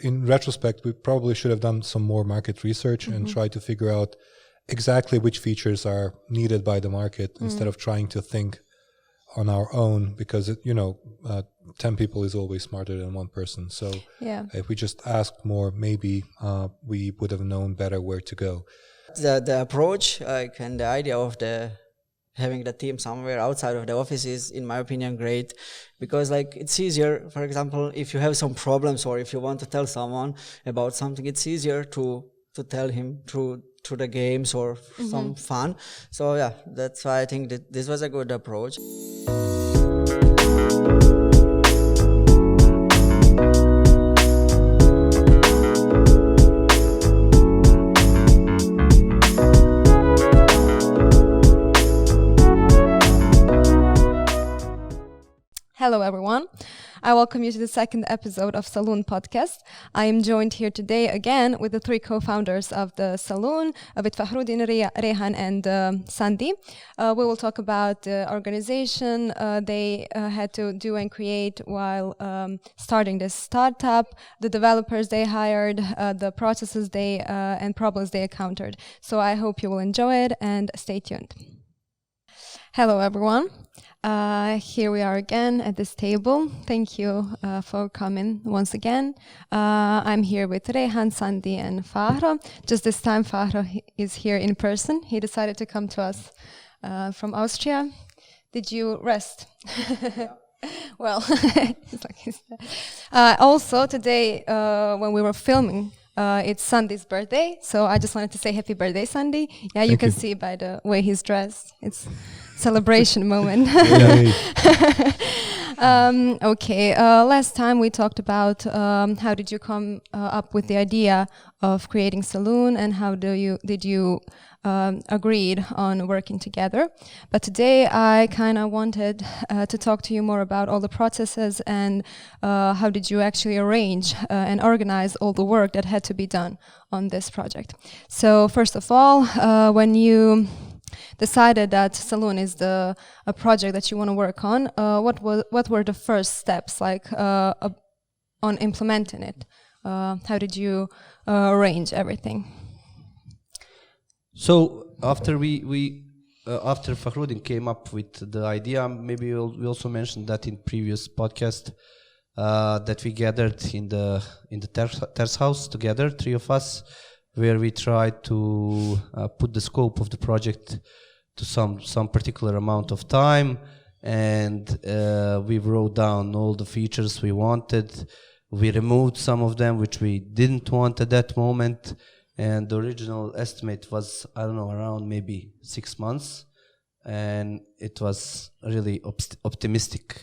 in retrospect, we probably should have done some more market research and tried to figure out exactly which features are needed by the market instead of trying to think on our own, because 10 people is always smarter than one person. So if we just asked more, maybe we would have known better where to go. The approach and the idea of having the team somewhere outside of the office is, in my opinion, great, because it's easier. For example, if you have some problems or if you want to tell someone about something, it's easier to tell him through the games or some fun. So yeah, that's why I think that this was a good approach. Hello everyone, I welcome you to the second episode of Saloon podcast. I am joined here today again with the three co-founders of the Saloon, with Fahrudin, Rejhan and Sandi. We will talk about the organization they had to do and create while starting this startup, the developers they hired, the processes they and problems they encountered. So I hope you will enjoy it and stay tuned. Hello everyone. Here we are again at this table. Thank you for coming once again. I'm here with Rejhan, Sandi and Fahro. Just this time Fahro is here in person. He decided to come to us from Austria. Did you rest? Well, also today when we were filming, it's Sandi's birthday, so I just wanted to say happy birthday, Sandi. Yeah, you can see by the way he's dressed. It's celebration moment. Okay, last time we talked about how did you come up with the idea of creating Saloon and how did you agreed on working together. But today I kind of wanted to talk to you more about all the processes and how did you actually arrange and organize all the work that had to be done on this project. So first of all, when you decided that Saloon is a project that you want to work on, what were the first steps on implementing it? How did you arrange everything? So after after Fahrudin came up with the idea, maybe we also mentioned that in previous podcast that we gathered in the Ter's house together, three of us, where we tried to put the scope of the project to some particular amount of time, and we wrote down all the features we wanted. We removed some of them which we didn't want at that moment. And the original estimate was, I don't know, around maybe 6 months. And it was a really optimistic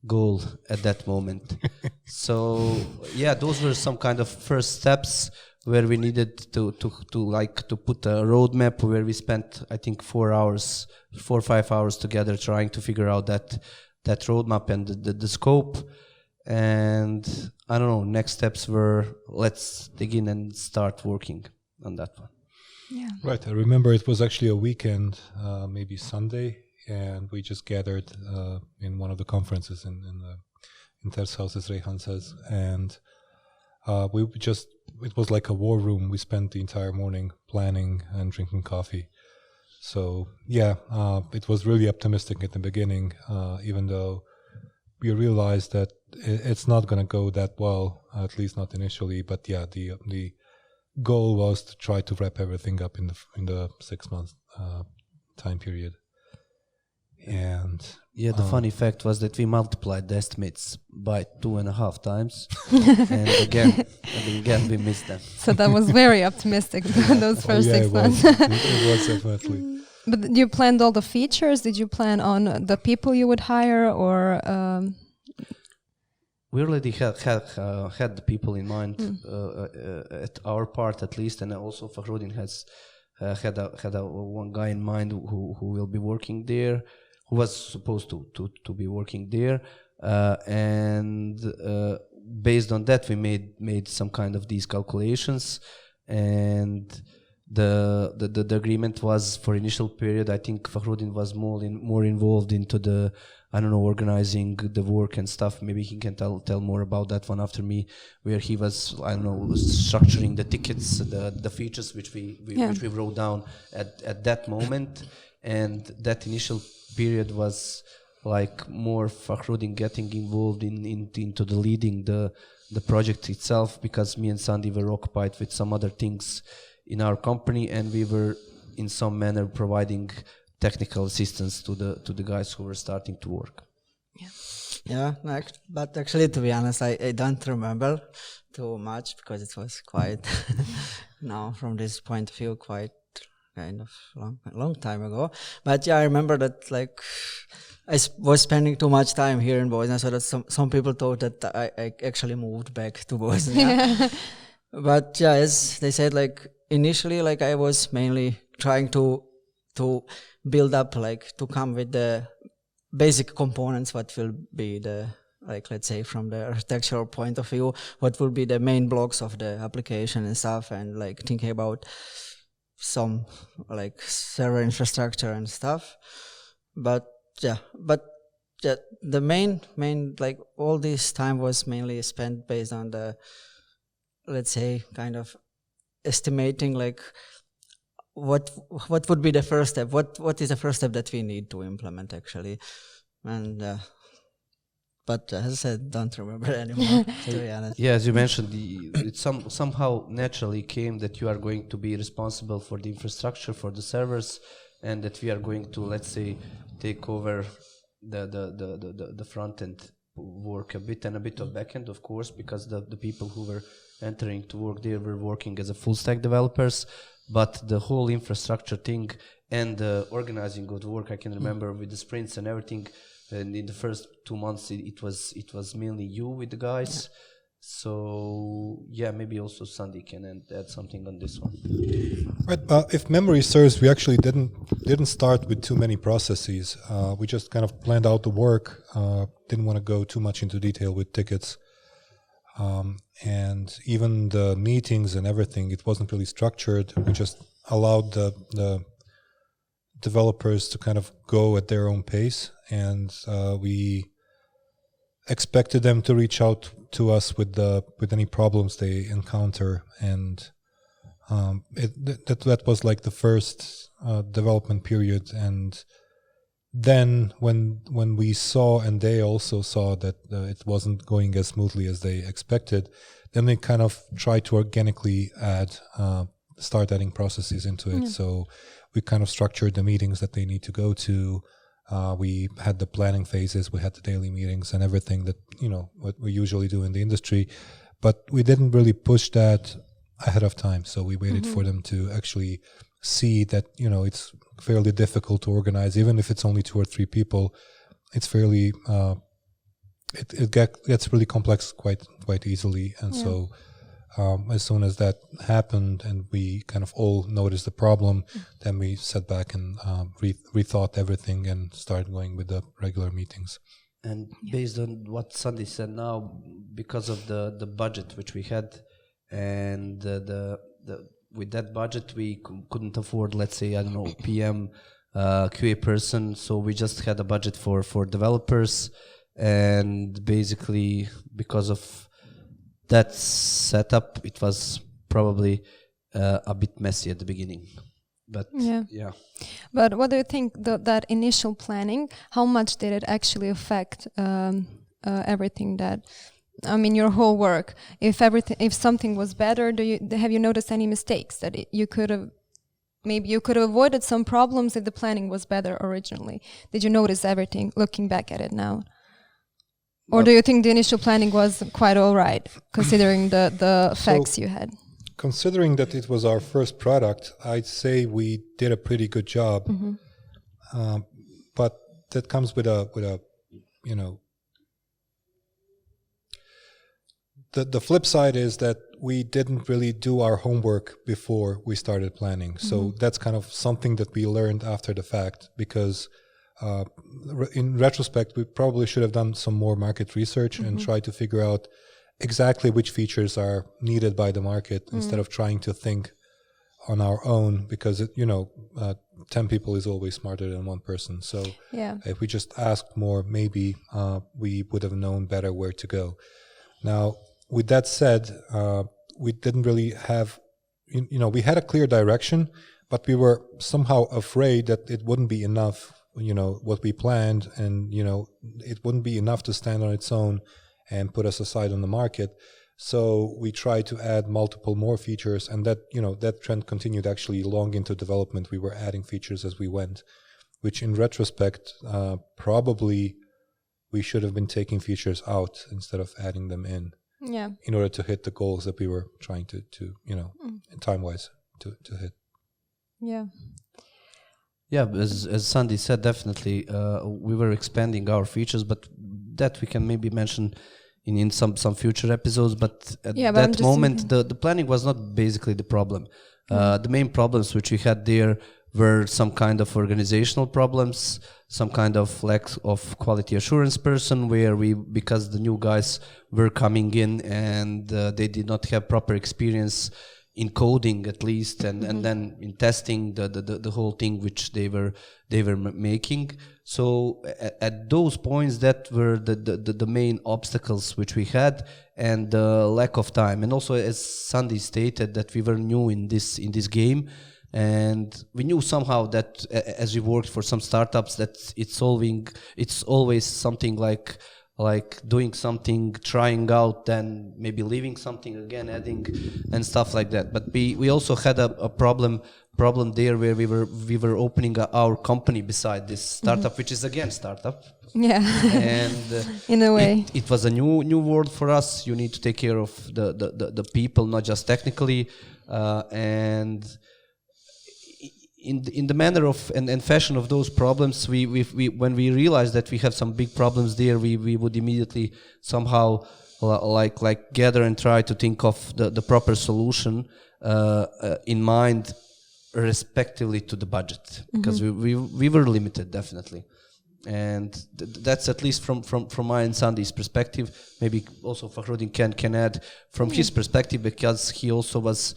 goal at that moment. So, yeah, those were some kind of first steps where we needed to put a roadmap where we spent, I think, 4 or 5 hours together trying to figure out that roadmap and the scope. And I don't know, next steps were let's dig in and start working on that one. Yeah. Right. I remember it was actually a weekend, maybe Sunday, and we just gathered in one of the conferences in Ter's house, as Rejhan says, and it was like a war room. We spent the entire morning planning and drinking coffee. So yeah, it was really optimistic at the beginning, even though we realized that it's not going to go that well, at least not initially. But yeah, the goal was to try to wrap everything up in the 6 month time period. And yeah, the funny fact was that we multiplied the estimates by 2.5 times, and again we missed them. So that was very optimistic. Those first 6 months. It was definitely. But you planned all the features? Did you plan on the people you would hire, or? We already had the people in mind at our part, at least, and also Fahrudin has had one guy in mind who will be working there, who was supposed to be working there, and based on that we made some kind of these calculations, and the agreement was for initial period. I think Fahrudin was more involved into the, I don't know, organizing the work and stuff. Maybe he can tell more about that one after me, where he was, I don't know, structuring the tickets, the features which we wrote down at that moment. And that initial period was like more Fahrudin getting involved into the leading the project itself, because me and Sandi were occupied with some other things in our company, and we were in some manner providing technical assistance to the guys who were starting to work. But actually, to be honest, I don't remember too much, because it was quite now from this point of view quite kind of long time ago. But yeah, I remember that like I was spending too much time here in Bosnia, so that some people thought that I actually moved back to Bosnia. But yeah, as they said, like initially, like I was mainly trying to build up, like to come with the basic components, what will be the, like, let's say from the architectural point of view, what will be the main blocks of the application and stuff, and like thinking about some like server infrastructure and stuff. But the main like all this time was mainly spent based on the, let's say, kind of estimating like what would be the first step, what is the first step that we need to implement actually. And but as I said, don't remember anymore, to be honest. Yeah, as you mentioned, it somehow naturally came that you are going to be responsible for the infrastructure, for the servers, and that we are going to, let's say, take over the front end work a bit, and a bit of back end, of course, because the people who were entering to work there were working as a full stack developers. But the whole infrastructure thing and the organizing of the work, I can remember with the sprints and everything. And in the first 2 months, it was mainly you with the guys. Yeah. So yeah, maybe also Sandi can add something on this one. Right. If memory serves, we actually didn't start with too many processes. We just kind of planned out the work. Didn't want to go too much into detail with tickets. And even the meetings and everything, it wasn't really structured. We just allowed the developers to kind of go at their own pace, and we expected them to reach out to us with any problems they encounter, and that was like the first development period. And then when we saw, and they also saw that it wasn't going as smoothly as they expected, then they kind of tried to organically start adding processes into it. So we kind of structured the meetings that they need to go to. We had the planning phases, we had the daily meetings and everything that, what we usually do in the industry. But we didn't really push that ahead of time. So we waited for them to actually see that, it's fairly difficult to organize. Even if it's only 2 or 3 people, it's fairly, it gets really complex quite easily. And so as soon as that happened and we kind of all noticed the problem, then we sat back and rethought everything and started going with the regular meetings. And based on what Sandi said now, because of the budget which we had, and with that budget we couldn't afford, let's say, I don't know, PM, QA person, so we just had a budget for developers. And basically because of that setup, it was probably a bit messy at the beginning. But yeah. But what do you think that initial planning, how much did it actually affect everything your whole work? If something was better, have you noticed any mistakes that you could have avoided some problems if the planning was better originally? Did you notice everything looking back at it now? Or do you think the initial planning was quite all right, considering the facts you had? Considering that it was our first product, I'd say we did a pretty good job. But that comes with a the flip side is that we didn't really do our homework before we started planning. So that's kind of something that we learned after the fact, because in retrospect, we probably should have done some more market research and tried to figure out exactly which features are needed by the market instead of trying to think on our own, because 10 people is always smarter than one person. So if we just asked more, maybe we would have known better where to go. Now, with that said, we didn't really have, we had a clear direction, but we were somehow afraid that it wouldn't be enough, what we planned, and, it wouldn't be enough to stand on its own and put us aside on the market. So we tried to add multiple more features, and that, that trend continued actually long into development. We were adding features as we went, which in retrospect, probably we should have been taking features out instead of adding them in order to hit the goals that we were trying to time-wise to hit. Yeah. Yeah, as Sandi said, definitely we were expanding our features, but that we can maybe mention in some future episodes. But at that moment, the planning was not basically the problem. The main problems which we had there were some kind of organizational problems, some kind of lack of quality assurance person, because the new guys were coming in and they did not have proper experience in coding at least, and then in testing the whole thing which they were making. So at those points, that were the main obstacles which we had, and the lack of time. And also, as Sandi stated, that we were new in this game, and we knew somehow that as we worked for some startups, that it's always something like doing something, trying out, then maybe leaving something again, adding and stuff like that. But we also had a problem there where we were opening our company beside this startup, which is again startup. Yeah. And in a way, it was a new world for us. You need to take care of the people, not just technically, and in the manner of and fashion of those problems, we when we realized that we have some big problems there, we would immediately somehow like gather and try to think of the proper solution in mind, respectively to the budget, because we were limited, definitely. And that's at least from my and Sandi's perspective. Maybe also Fahrudin can add from his perspective, because he also was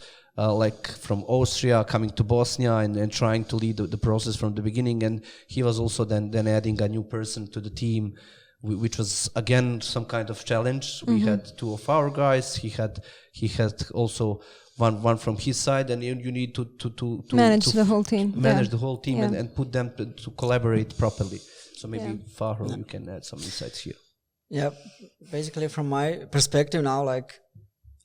from Austria coming to Bosnia and trying to lead the process from the beginning, and he was also then adding a new person to the team, which was again some kind of challenge. We had two of our guys. He had also one from his side, and you need to manage the whole team, and put them to collaborate properly. So maybe Fahru, you can add some insights here. Yeah, basically from my perspective now,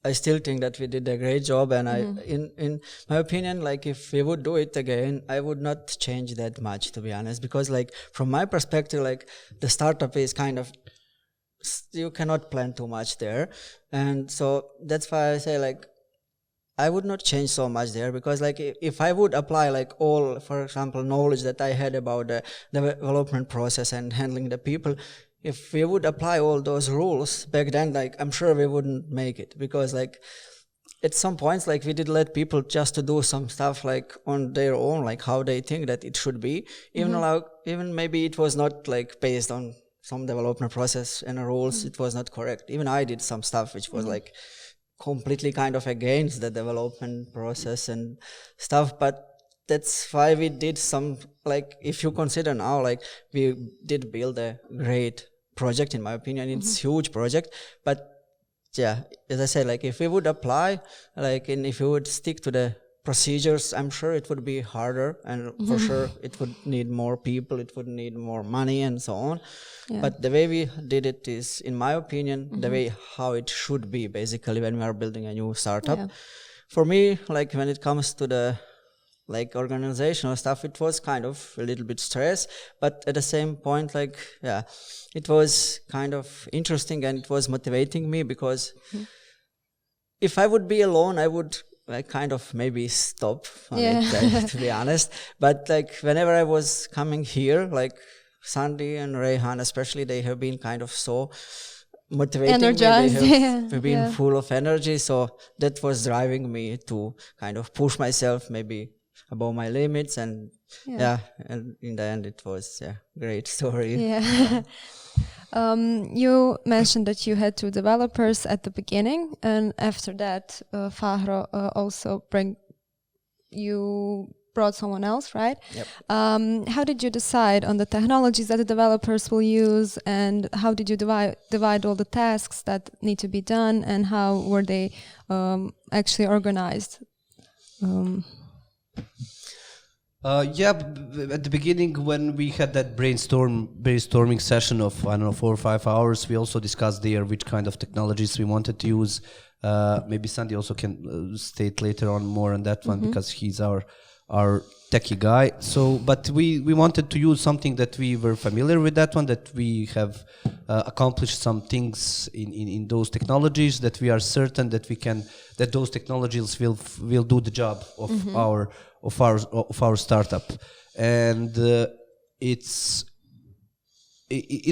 I still think that we did a great job, and in my opinion, if we would do it again, I would not change that much, to be honest, because from my perspective, the startup is kind of, you cannot plan too much there, and so that's why I say I would not change so much there, because if I would apply all, for example, knowledge that I had about the development process and handling the people, if we would apply all those rules back then, I'm sure we wouldn't make it, because at some points, we did let people just to do some stuff on their own, how they think that it should be, even maybe it was not based on some development process and rules, it was not correct. Even I did some stuff which was completely kind of against the development process and stuff, but that's why we did some, if you consider now, we did build a great project, in my opinion. It's a huge project, but yeah, as I said, if we would apply, and if we would stick to the procedures, I'm sure it would be harder, and for sure it would need more people, it would need more money and so on. Yeah. But the way we did it is, in my opinion, the way how it should be, basically, when we are building a new startup. Yeah. For me, when it comes to the organizational stuff, it was kind of a little bit stress, but at the same point, it was kind of interesting, and it was motivating me, because if I would be alone, I would kind of maybe stop on it, to be honest. But whenever I was coming here, Sandi and Rejhan especially, they have been kind of so motivating energized. me. They have been full of energy, so that was driving me to kind of push myself maybe above my limits, and and in the end it was great story. You mentioned that you had two developers at the beginning, and after that Fahru also you brought someone else, right? Yep. How did you decide on the technologies that the developers will use, and how did you divide all the tasks that need to be done, and how were they actually organized? At the beginning, when we had that brainstorming session of 4 or 5 hours, we also discussed there which kind of technologies we wanted to use. Maybe Sandi also can state later on more on that one, because he's our techie guy. So, but we wanted to use something that we were familiar with, that one, that we have accomplished some things in those technologies, that we are certain that that those technologies will do the job of our startup. And it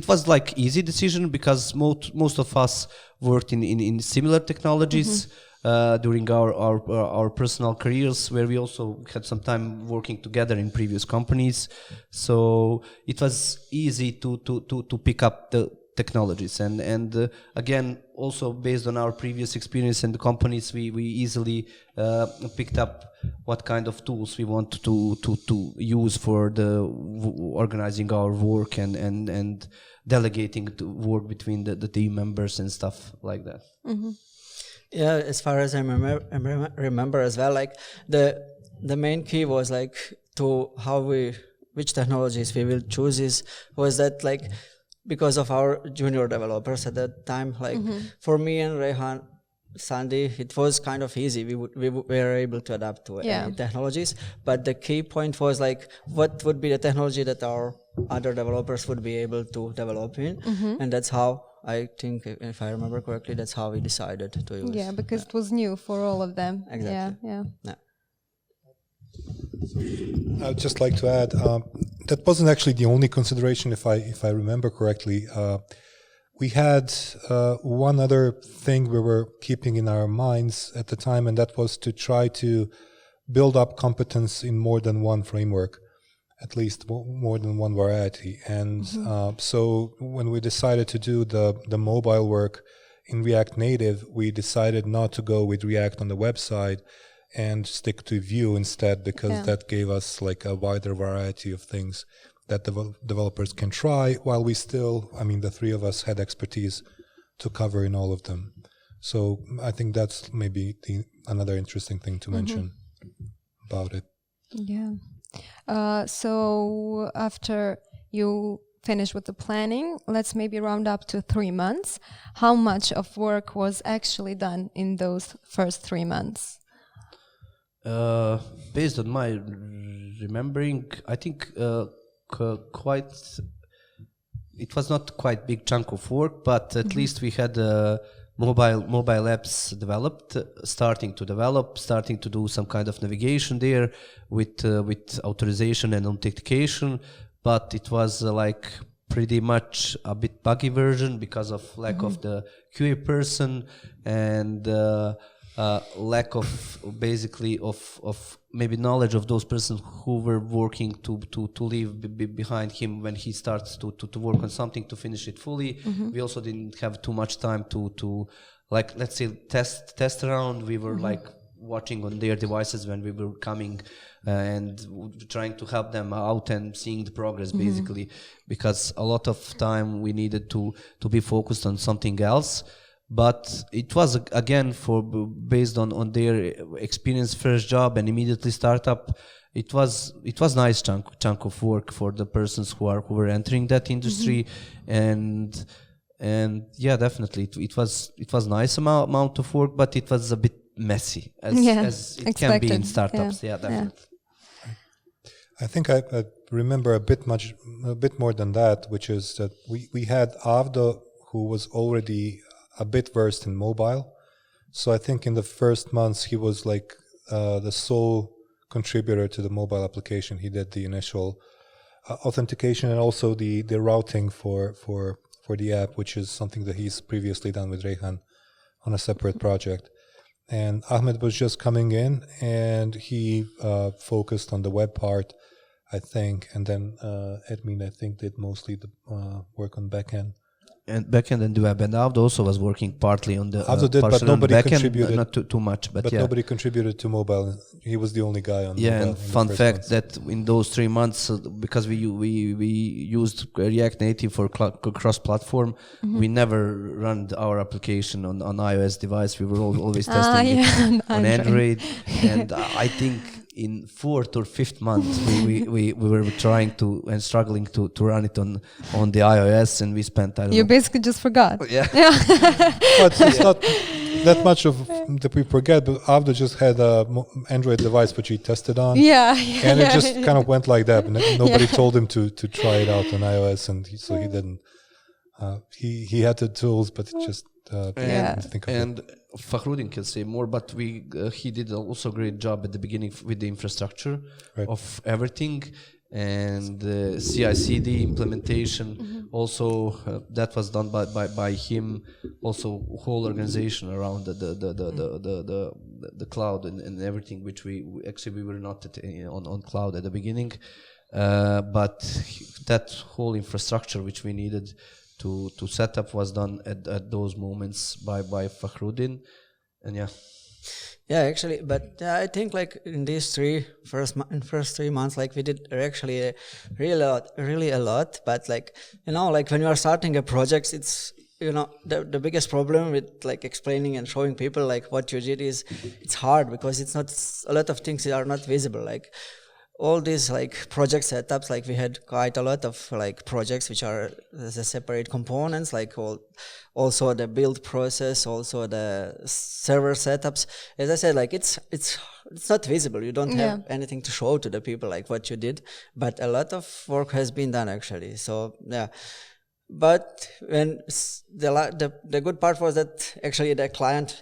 was like easy decision, because most of us worked in similar technologies during our personal careers, where we also had some time working together in previous companies. So it was easy to pick up the technologies, and again, also based on our previous experience in the companies, we easily picked up what kind of tools we want to use for the organizing our work and delegating the work between the team members and stuff like that. Yeah, as far as I remember as well, like the main key was like to which technologies we will choose was that, like, because of our junior developers at that time, like for me and Rejhan, Sandi, it was kind of easy. We were able to adapt to any technologies, but the key point was like, what would be the technology that our other developers would be able to develop in, and that's how, I think, if I remember correctly, that's how we decided to use. Yeah, because it was new for all of them. Exactly. Yeah. I would just like to add, that wasn't actually the only consideration, if I remember correctly. We had one other thing we were keeping in our minds at the time, and that was to try to build up competence in more than one framework, at least more than one variety. And so when we decided to do the mobile work in React Native, we decided not to go with React on the website and stick to Vue instead, because that gave us like a wider variety of things that developers can try, while we still, the three of us had expertise to cover in all of them. So I think that's maybe another interesting thing to mention about it. Yeah. So after you finish with the planning, let's maybe round up to 3 months. How much of work was actually done in those first 3 months? Based on my remembering, I think it was not quite big chunk of work, but at least we had mobile apps developed, starting to do some kind of navigation there with authorization and authentication, but it was like pretty much a bit buggy version because of lack of the QA person and lack of basically of maybe knowledge of those persons who were working to leave behind him when he starts to work on something to finish it fully. We also didn't have too much time to like, let's say, test around. We were like watching on their devices when we were coming and trying to help them out and seeing the progress basically, because a lot of time we needed to be focused on something else. But it was again based on their experience, first job and immediately startup. It was nice chunk of work for the persons who were entering that industry, and yeah, definitely it was nice amount of work, but it was a bit messy as it can be in startups. Yeah, definitely. I think I remember a bit more than that, which is that we had Avdo, who was already a bit versed in mobile. So I think in the first months he was like the sole contributor to the mobile application. He did the initial authentication and also the routing for the app, which is something that he's previously done with Rejhan on a separate project. And Ahmed was just coming in and he focused on the web part, I think, and then Edmin, I think, did mostly the work on backend. And backend and the web, and Avdo also was working partly on the Avdo did, but nobody contributed. Not too much, but yeah. Nobody contributed to mobile he was the only guy on. Yeah, mobile and in the fun first fact months. that in those 3 months, because we used React Native for cross-platform, we never run our application on iOS device. We were always testing it on Android, and I think in 4th or 5th month we were trying to and struggling to run it on the iOS, and we spent I don't You know. basically just forgot. Yeah. But it's not that much of that we forget. But Avdo just had a Android device which he tested on. Yeah. And it just kind of went like that. Nobody told him to try it out on iOS, and so he didn't. He had the tools, but it just didn't think of it. And Fahrudin can say more, but he did also a great job at the beginning with the infrastructure of everything, and CI/CD implementation. Also, that was done by him. Also, whole organization around the cloud and everything, which we were not on cloud at the beginning, but that whole infrastructure which we needed to set up was done at those moments by Fahrudin, and Yeah, actually, but I think like in these first 3 months, like we did actually really a lot. But like, like when you are starting a project, it's, the biggest problem with like explaining and showing people like what you did is it's hard because it's not, a lot of things are not visible. Like all these like project setups, like we had quite a lot of like projects which are the separate components, like also the build process, also the server setups. As I said, like it's not visible. You don't have anything to show to the people like what you did, but a lot of work has been done actually. So yeah. But when the good part was that actually the client,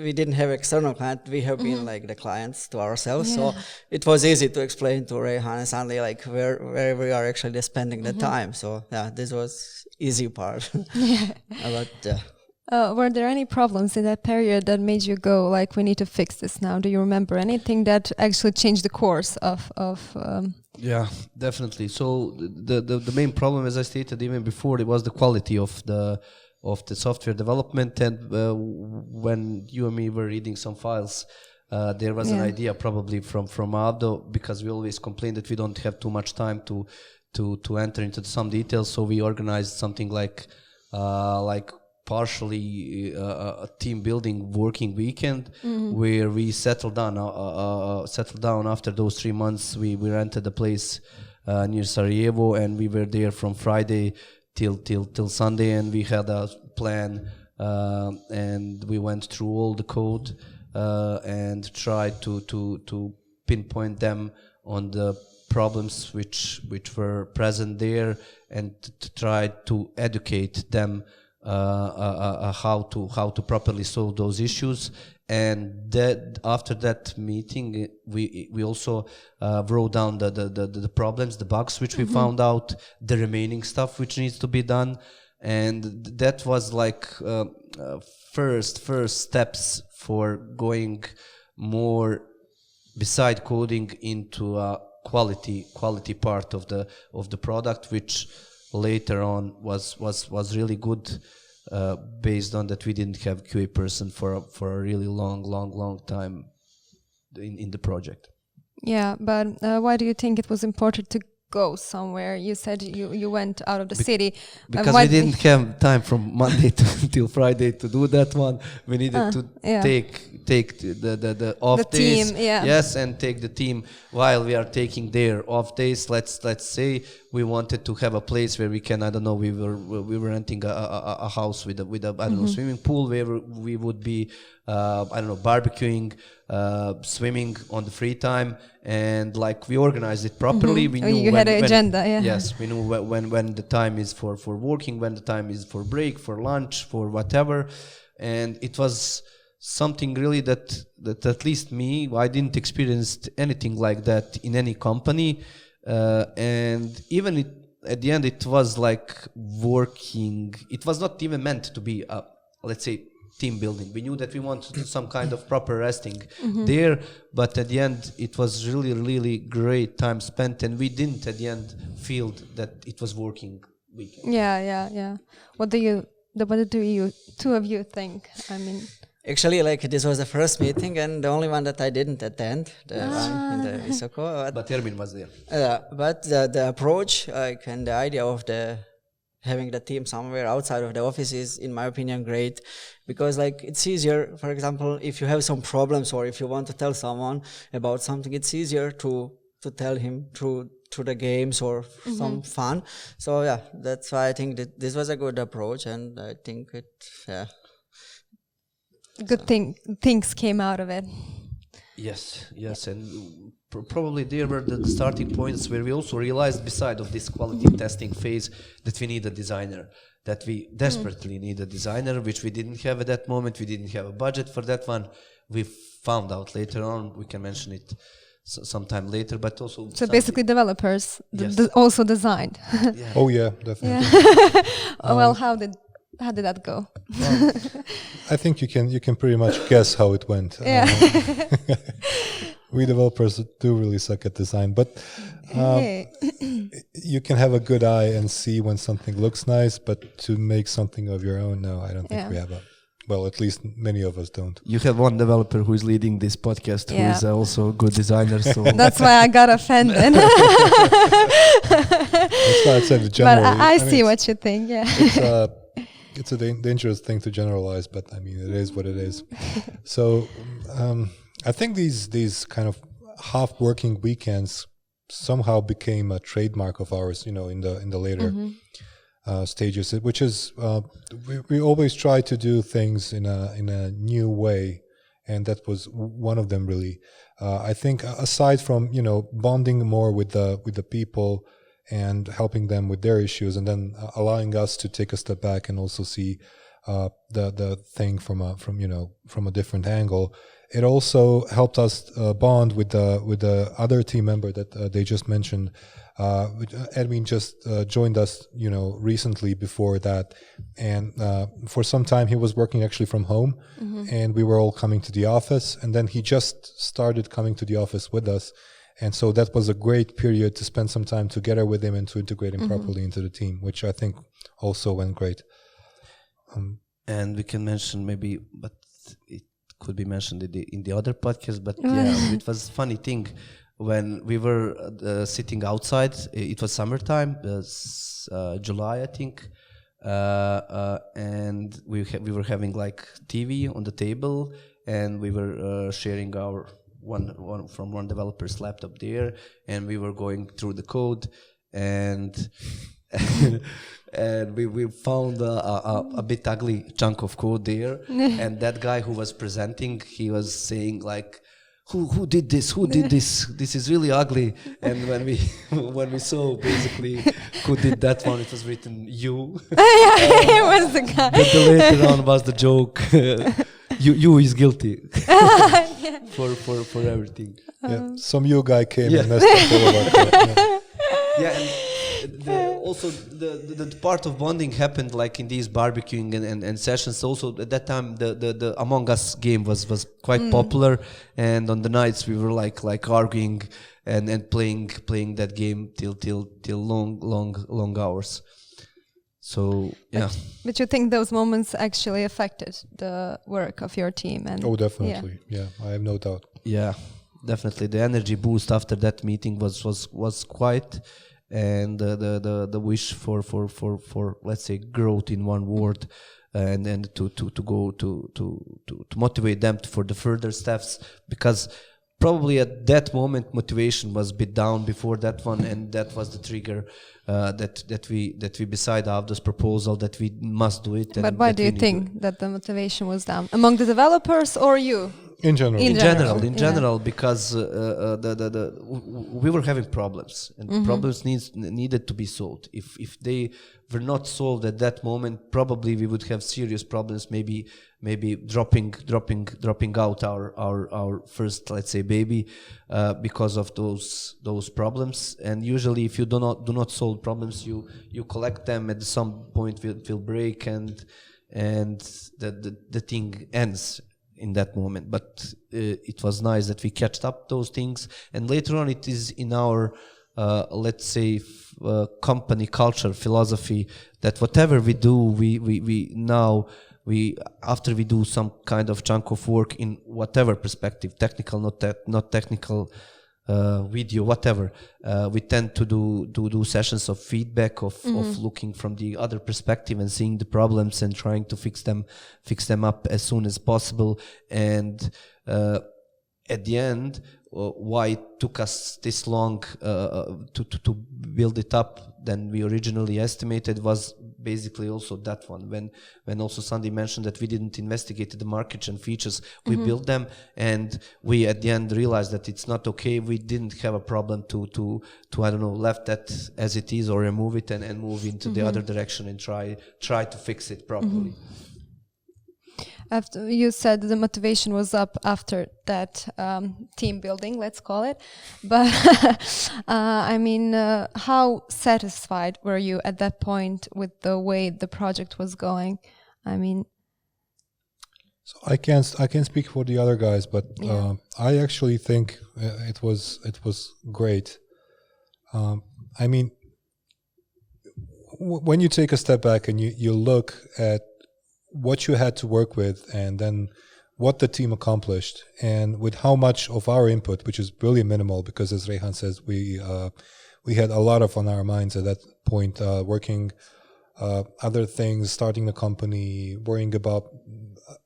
we didn't have external client, we have been like the clients to ourselves. So it was easy to explain to Rejhan and Sandi like where we are actually spending the time. So yeah, this was easy part. But were there any problems in that period that made you go like, we need to fix this now? Do you remember anything that actually changed the course of Yeah, definitely. So the main problem, as I stated even before, it was the quality of the software development. And when you and me were reading some files, there was an idea probably from Avdo, because we always complain that we don't have too much time to enter into some details. So we organized something like partially a team building working weekend, where we settled down after those 3 months. We rented a place near Sarajevo, and we were there from Friday till Sunday, and we had a plan, and we went through all the code and tried to pinpoint them on the problems which were present there, and to try to educate them how to properly solve those issues. And that after that meeting, we also wrote down the problems, the bugs which we found out, the remaining stuff which needs to be done, and that was like first steps for going more beside coding into a quality part of the product, which later on was really good, based on that we didn't have QA person for a really long time in the project. Yeah, but why do you think it was important to go somewhere? You said you went out of the city. Because we didn't have time from Monday till Friday to do that one. We needed to take the off the days. Team, yeah. Yes, and take the team while we are taking their off days. Let's say we wanted to have a place where we can, I don't know, we were renting a house with a I don't know, swimming pool, where we would be I don't know, barbecuing, swimming on the free time, and like we organized it properly. We knew you had an agenda. Yeah. Yes, we knew when the time is for working, when the time is for break, for lunch, for whatever, and it was something really that at least me, I didn't experience anything like that in any company, and even at the end it was like working. It was not even meant to be a, let's say, team building. We knew that we wanted some kind of proper resting there, but at the end it was really great time spent, and we didn't at the end feel that it was working weekend. Yeah. What do you two of you think? I mean, Actually, like this was the first meeting and the only one that I didn't attend, the one in the Isoko. But Ermin was there. But the approach, like, and the idea of the having the team somewhere outside of the office is, in my opinion, great, because like it's easier. For example, if you have some problems or if you want to tell someone about something, it's easier to tell him through the games or some fun. So yeah, that's why I think that this was a good approach, and I think it things came out of it. Yes, and probably there were the starting points where we also realized, beside of this quality testing phase, that we need a designer, that we desperately need a designer, which we didn't have at that moment. We didn't have a budget for that one. We found out later on. We can mention it sometime later, but also... So basically developers also designed. Yeah. Oh yeah, definitely. Yeah. Well, how did that go? I think you can pretty much guess how it went. Yeah. We developers do really suck at design, but you can have a good eye and see when something looks nice, but to make something of your own, no, I don't think we have a... Well, at least many of us don't. You have one developer who is leading this podcast, who is also a good designer. So that's why I got offended. That's why I said generally. But I see what you think. Yeah. It's a dangerous thing to generalize, but I mean, it is what it is. So I think these kind of half working weekends somehow became a trademark of ours, in the later stages, which is we always try to do things in a new way, and that was one of them really. I think aside from bonding more with the people and helping them with their issues, and then allowing us to take a step back and also see the thing from a different angle. It also helped us bond with the other team member that they just mentioned. Edwin just joined us, recently before that, and for some time he was working actually from home, and we were all coming to the office, and then he just started coming to the office with us. And so that was a great period to spend some time together with him and to integrate him properly into the team, which I think also went great. And we can mention maybe, but it could be mentioned in the other podcast, but yeah, it was a funny thing. When we were sitting outside, it was summertime, July, I think, and we were having like TV on the table, and we were sharing our one developer's laptop there, and we were going through the code, and and we found a bit ugly chunk of code there, and that guy who was presenting, he was saying like, who did this? Who did this? This is really ugly. And when we saw basically who did that one, it was written you. It was the guy. But later on was the joke. You is guilty for everything. Some you guy came and messed up all of our code. And also the part of bonding happened like in these barbecuing and sessions. Also at that time the Among Us game was quite popular, and on the nights we were like arguing and playing that game till long hours. So yeah. But you think those moments actually affected the work of your team? And definitely. Yeah, I have no doubt. Yeah, definitely. The energy boost after that meeting was quite, and the wish for let's say growth in one word, and to go to motivate them for the further steps, because probably at that moment motivation was a bit down before that one, and that was the trigger that we decide of this proposal that we must do it. But why do you think that the motivation was down among the developers or you? In general. In general, because we were having problems, and problems needed to be solved. If they were not solved at that moment, probably we would have serious problems. Maybe dropping out our first, let's say, baby, because of those problems. And usually, if you do not solve problems, you collect them at some point will break, and the thing ends in that moment. But it was nice that we catched up those things, and later on it is in our let's say company culture philosophy that whatever we do, we now after we do some kind of chunk of work in whatever perspective, technical, not technical, video, whatever, we tend to do sessions of feedback, of looking from the other perspective and seeing the problems and trying to fix them up as soon as possible. And at the end, why it took us this long to build it up than we originally estimated was basically also that one. When also Sandi mentioned that we didn't investigate the markets and features, we built them, and we at the end realized that it's not okay. We didn't have a problem to I don't know, left that as it is or remove it and move into the other direction and try to fix it properly. After you said the motivation was up after that team building, let's call it. But I mean, how satisfied were you at that point with the way the project was going? I mean, so I can't speak for the other guys, but I actually think it was great. I mean, when you take a step back and you look at what you had to work with and then what the team accomplished, and with how much of our input, which is really minimal, because as Rejhan says, we had a lot on our minds at that point, working other things, starting the company, worrying about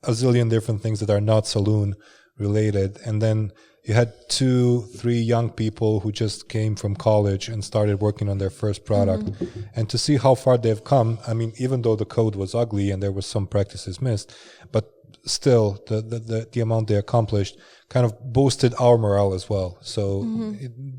a zillion different things that are not Saloon related. And then you had 2-3 young people who just came from college and started working on their first product. And to see how far they've come, I mean, even though the code was ugly and there was some practices missed, but still the amount they accomplished kind of boosted our morale as well. So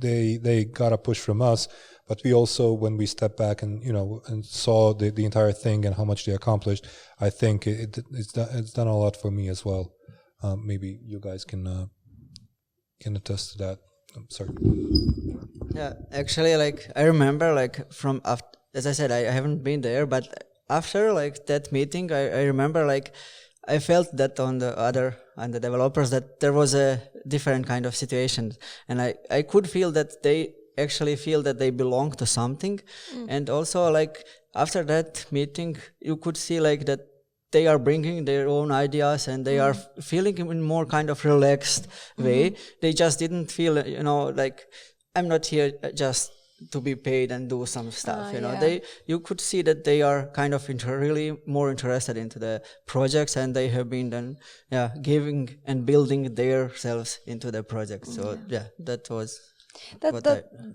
they got a push from us, but we also, when we stepped back and and saw the entire thing and how much they accomplished, I think it's done a lot for me as well. Maybe you guys can attest to that. I'm sorry. Yeah, actually, like I remember, like from after, as I said, I haven't been there, but after like that meeting, I remember like I felt that on the developers that there was a different kind of situation, and I could feel that they actually feel that they belong to something, and also like after that meeting, you could see like that they are bringing their own ideas and they are feeling in more kind of relaxed way. They just didn't feel, like I'm not here just to be paid and do some stuff. You could see that they are kind of really more interested into the projects, and they have been then giving and building themselves into the project. So that was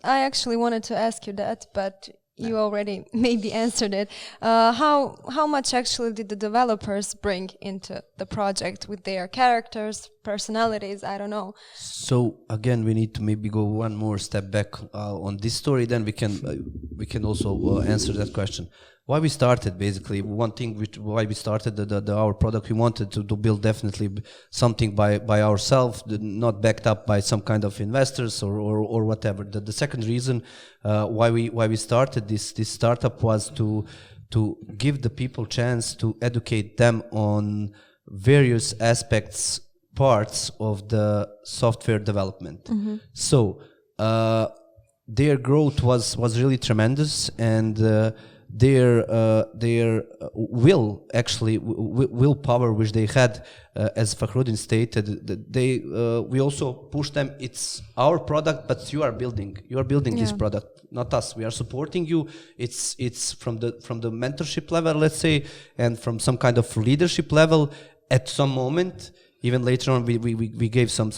I actually wanted to ask you that, but you already maybe answered it. How much actually did the developers bring into the project with their characters, personalities? I don't know. So again, we need to maybe go one more step back on this story. Then we can also answer that question. Why we started, basically, one thing why we started our product, we wanted to build definitely something by ourselves, not backed up by some kind of investors or whatever. The second reason why we started this startup was to give the people chance to educate them on various parts of the software development. So their growth was really tremendous, and their willpower, which they had, as Fahrudin stated, we also push them. It's our product, but you are building this product, not us. We are supporting you. It's from the mentorship level, let's say, and from some kind of leadership level. At some moment, even later on, we gave some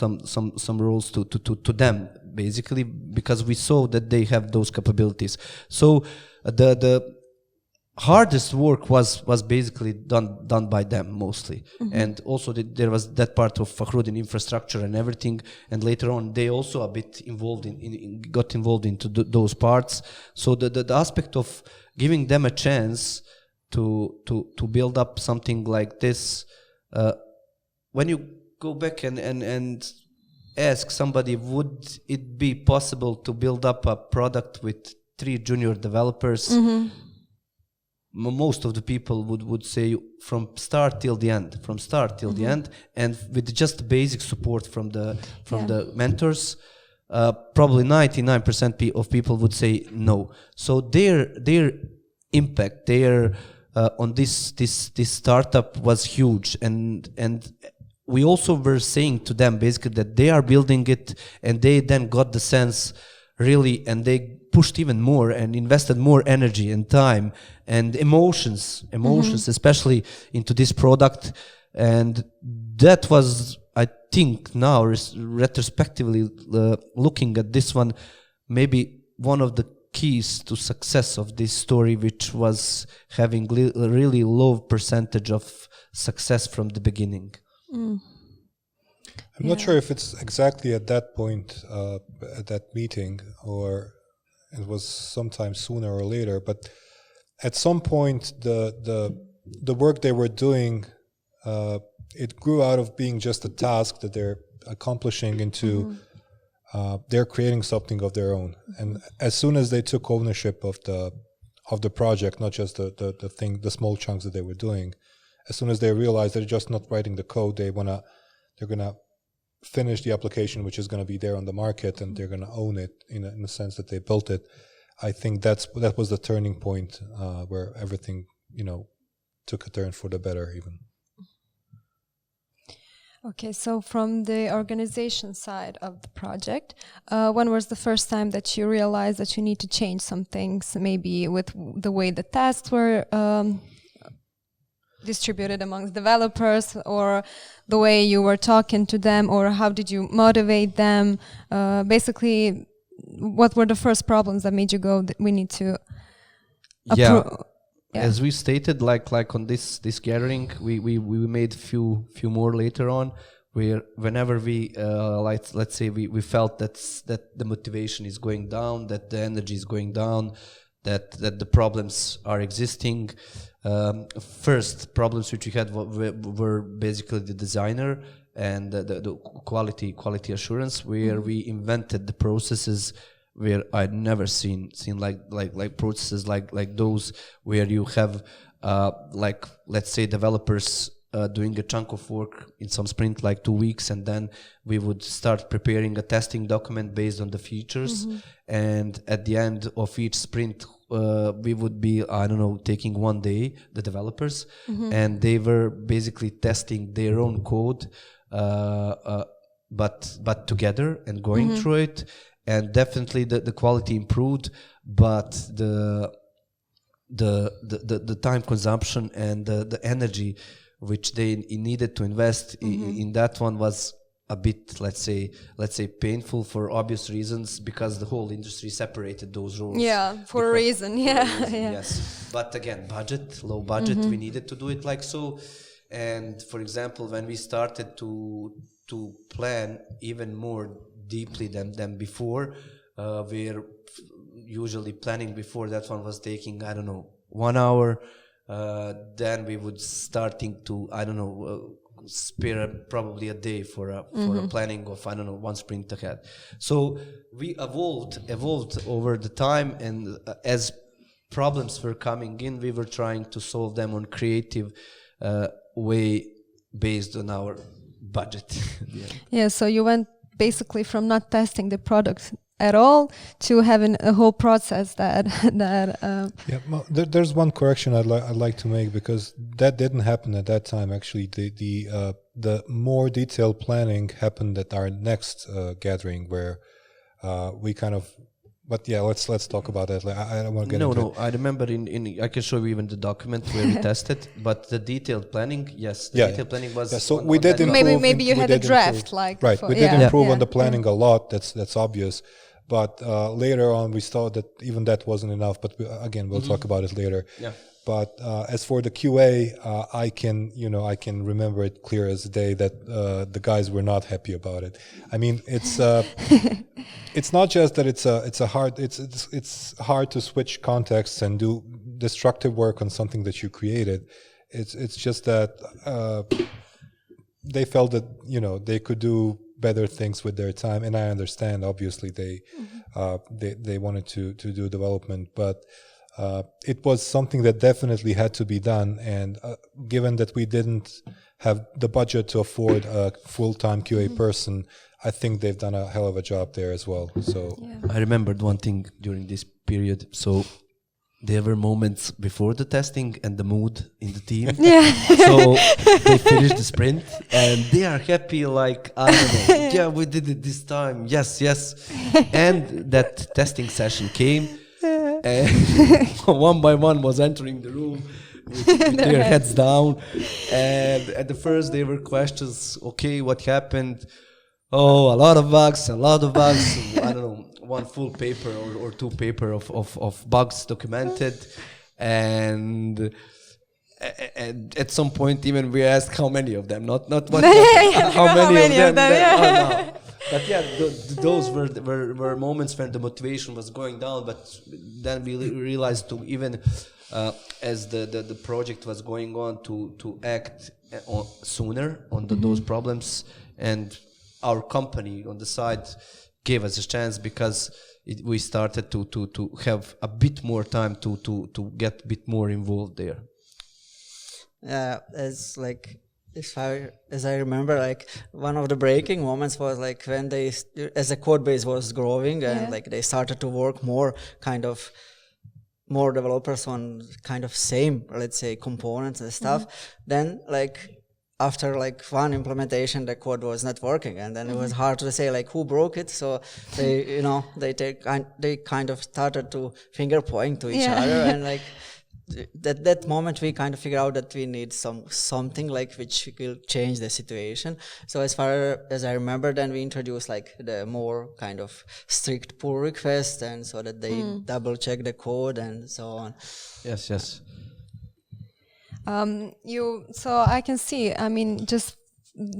rules to them, basically, because we saw that they have those capabilities. So the hardest work was basically done by them mostly, and also there was that part of Fahrudin infrastructure and everything, and later on they also a bit got involved into those parts. So the aspect of giving them a chance to build up something like this, when you go back and ask somebody, would it be possible to build up a product with 3 junior developers? Most of the people would say from start till the end, and with just basic support from the mentors, probably 99% of people would say no. So their impact, their on this startup was huge, and we also were saying to them basically that they are building it, and they then got the sense really, and they pushed even more and invested more energy and time and emotions especially into this product. And that was, I think now retrospectively looking at this one, maybe one of the keys to success of this story, which was having a really low percentage of success from the beginning. I'm not sure if it's exactly at that point, at that meeting, or it was sometime sooner or later, but at some point the work they were doing, it grew out of being just a task that they're accomplishing into they're creating something of their own. And as soon as they took ownership of the project, not just the small chunks that they were doing, as soon as they realized they're just not writing the code, they're gonna finish the application, which is going to be there on the market, and they're going to own it in a sense that they built it. I think that was the turning point where everything, took a turn for the better even. Okay, so from the organization side of the project, when was the first time that you realized that you need to change some things, maybe with the way the tasks were distributed amongst developers, or the way you were talking to them, or how did you motivate them? Basically, what were the first problems that made you go, that we need to approve? Yeah. As we stated, like on this gathering, we made few more later on, where whenever we let's say we felt that the motivation is going down, that the energy is going down, that the problems are existing. First problems which we had were basically the designer and the quality assurance, where we invented the processes where I'd never seen like processes like those, where you have let's say developers doing a chunk of work in some sprint, like 2 weeks, and then we would start preparing a testing document based on the features, and at the end of each sprint we would be, taking 1 day, the developers, and they were basically testing their own code, but together and going through it. And definitely the quality improved, but the time consumption and the energy which they needed to invest in that one was a bit, let's say painful, for obvious reasons, because the whole industry separated those roles. Yeah, for a reason. Yes, but again, low budget, we needed to do it like so. And for example, when we started to plan even more deeply than before, we're usually planning before that one was taking 1 hour, then we would starting to spare probably a day for a planning of 1 sprint ahead. So we evolved over the time, and as problems were coming in, we were trying to solve them on creative way based on our budget. Yeah, so you went basically from not testing the product at all to having a whole process that well, there's one correction I'd like to make, because that didn't happen at that time. Actually, the more detailed planning happened at our next gathering, where we kind of. But yeah, let's talk about that. I don't want to get into it. No. I remember I can show you even the document where we tested. But the detailed planning, yes, detailed planning was. Yeah, so we did improve. Maybe you had a draft, right. We did improve on the planning a lot. That's obvious. But later on, we saw that even that wasn't enough. But we'll talk about it later. Yeah. But as for the QA, I can remember it clear as day that the guys were not happy about it. I mean, it's it's not just that it's hard to switch contexts and do destructive work on something that you created. It's just that they felt that they could do better things with their time, and I understand. Obviously, they wanted to do development, but. It was something that definitely had to be done, and given that we didn't have the budget to afford a full-time QA person, I think they've done a hell of a job there as well. So I remembered one thing during this period. So there were moments before the testing and the mood in the team. Yeah. So they finished the sprint and they are happy, like, I don't know, yeah, we did it this time, yes. And that testing session came and one by one was entering the room with their heads down. And at the first there were questions, okay, what happened? Oh, a lot of bugs. I don't know, one full paper or two paper of bugs documented. And at some point even we asked how many of them, not what, how many of them. No. But yeah, those were moments when the motivation was going down. But then we realized to even as the project was going on to act sooner on those problems, and our company on the side gave us a chance because we started to have a bit more time to get a bit more involved there. Yeah, as I remember, like one of the breaking moments was like when as the code base was growing and like they started to work more developers on kind of same, let's say, components and stuff. Then like after like one implementation, the code was not working, and then it was hard to say like who broke it. So they, they kind of started to finger point to each other, and like that moment we kind of figured out that we need something like which will change the situation. So as far as I remember, then we introduced like the more kind of strict pull request, and so that they double check the code and so on. Yes. So I can see, I mean, just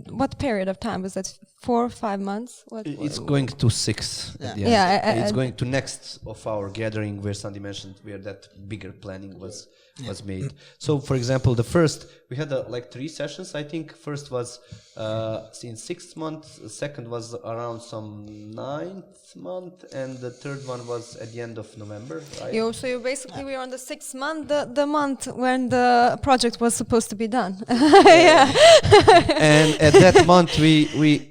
what period of time was that? 4 or 5 months? It's going to 6. It's going to next of our gathering where Sandi mentioned where that bigger planning was made. So for example, we had like 3 sessions. I think first was in 6th month, the second was around some 9th month, and the third one was at the end of November, right? So you basically were on the 6th month, the month when the project was supposed to be done. And at that month we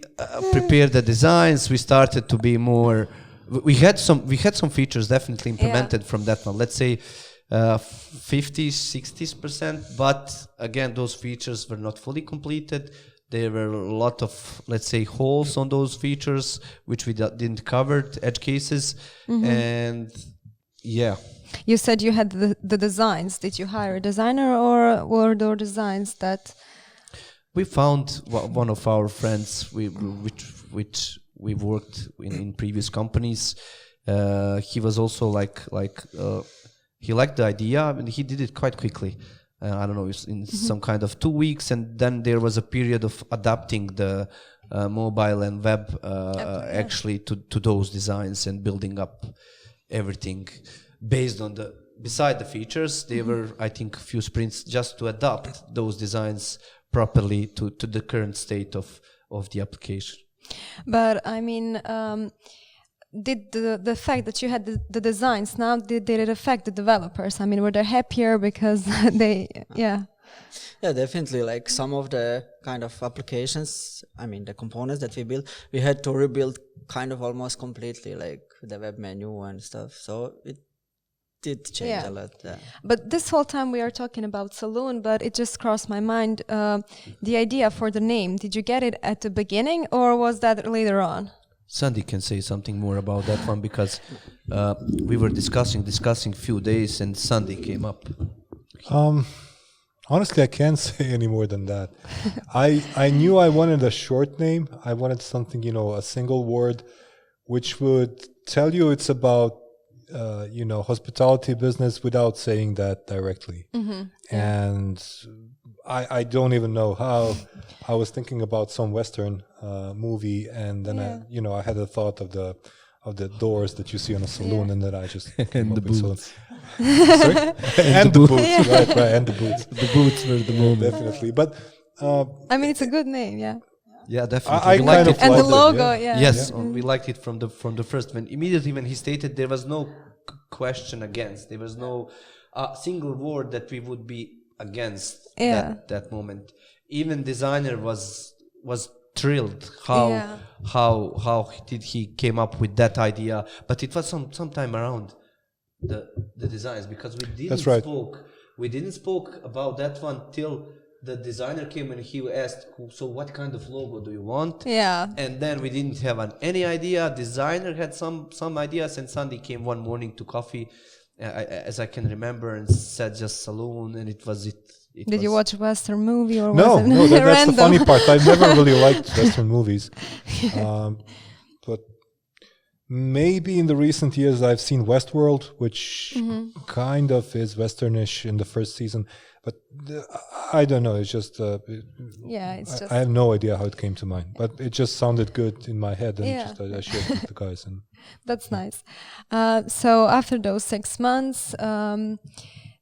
prepared the designs. We started to be more. We had some features definitely implemented from that one. Let's say 50-60%. But again, those features were not fully completed. There were a lot of, let's say, holes on those features which we didn't cover, edge cases, and yeah. You said you had the designs. Did you hire a designer, or were there designs that? We found one of our friends, which we worked in previous companies. He was also he liked the idea, and he did it quite quickly. I don't know, in some kind of 2 weeks, and then there was a period of adapting the mobile and web actually to those designs and building up everything based on beside the features. There were, I think, a few sprints just to adapt those designs properly to the current state of the application. But I mean, did the fact that you had the designs now, did it affect the developers? I mean, were they happier because they, Yeah, definitely. Like some of the kind of applications, I mean, the components that we built, we had to rebuild kind of almost completely, like the web menu and stuff. So it did change a lot. Yeah. But this whole time we are talking about Saloon, but it just crossed my mind, the idea for the name. Did you get it at the beginning, or was that later on? Sandi can say something more about that one, because we were discussing few days, and Sandi came up. Honestly, I can't say any more than that. I knew I wanted a short name. I wanted something, a single word, which would tell you it's about, hospitality business without saying that directly. And I don't even know how. I was thinking about some Western movie, and then I had a thought of the doors that you see on a saloon, and then I just and the boots. Sorry? and the boots, right, and the boots. The boots were the moment. Definitely, but I mean, it's a good name, yeah. Yeah, definitely. I kind of and the liked logo, it, Yes, we liked it from the first. When he stated, there was no question against. There was no single word that we would be against that moment. Even designer was thrilled how did he came up with that idea. But it was sometime around the designs, because That's right. we didn't spoke about that one till the designer came and he asked, so what kind of logo do you want? Yeah. And then we didn't have any idea. Designer had some ideas, and Sandi came one morning to coffee, as I can remember, and said just Saloon, and it was it. Did you watch a Western movie or No, was it no, that's the random? funny part. I've never really liked Western movies. But maybe in the recent years I've seen Westworld, which kind of is Westernish in the first season. But I don't know. It's just Yeah, it's just I have no idea how it came to mind. But it just sounded good in my head, and Yeah. I shared it with the guys. And that's nice. So after those 6 months,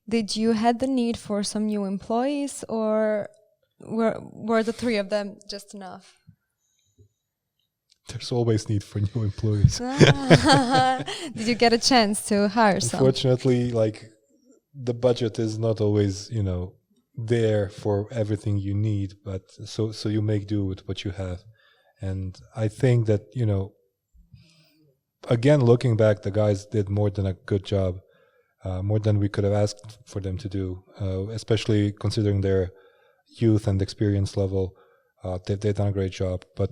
did you had the need for some new employees, or were the three of them just enough? there's always need for new employees. Did you get a chance to hire some? Unfortunately, like the budget is not always, there for everything you need, but so you make do with what you have. And I think that, again, looking back, the guys did more than a good job, more than we could have asked for them to do, especially considering their youth and experience level. They've done a great job, but